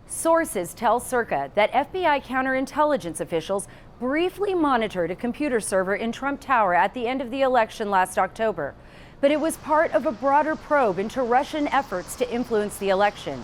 Sources tell Circa that FBI counterintelligence officials briefly monitored a computer server in Trump Tower at the end of the election last October. But it was part of a broader probe into Russian efforts to influence the election.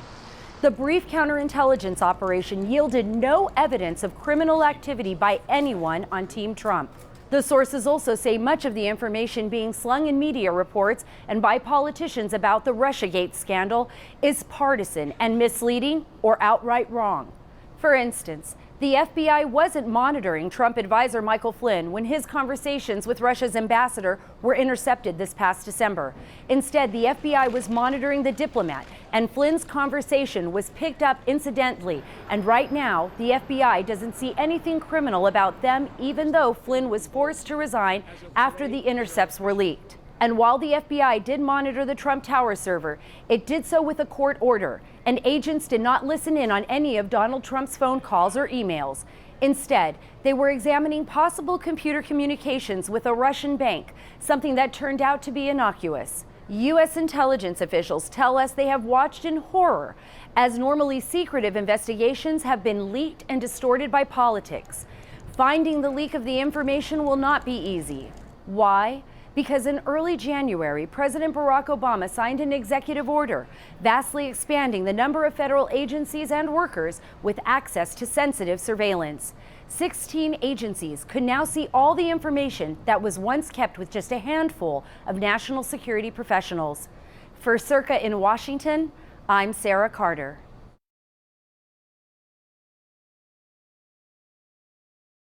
The brief counterintelligence operation yielded no evidence of criminal activity by anyone on Team Trump. The sources also say much of the information being slung in media reports and by politicians about the Russiagate scandal is partisan and misleading or outright wrong. For instance, the FBI wasn't monitoring Trump advisor Michael Flynn when his conversations with Russia's ambassador were intercepted this past December. Instead, the FBI was monitoring the diplomat, and Flynn's conversation was picked up incidentally. And right now, the FBI doesn't see anything criminal about them, even though Flynn was forced to resign after the intercepts were leaked. And while the FBI did monitor the Trump Tower server, it did so with a court order, and agents did not listen in on any of Donald Trump's phone calls or emails. Instead, they were examining possible computer communications with a Russian bank, something that turned out to be innocuous. U.S. intelligence officials tell us they have watched in horror as normally secretive investigations have been leaked and distorted by politics. Finding the leak of the information will not be easy. Why? Because in early January, President Barack Obama signed an executive order vastly expanding the number of federal agencies and workers with access to sensitive surveillance. 16 agencies could now see all the information that was once kept with just a handful of national security professionals. For Circa in Washington, I'm Sarah Carter.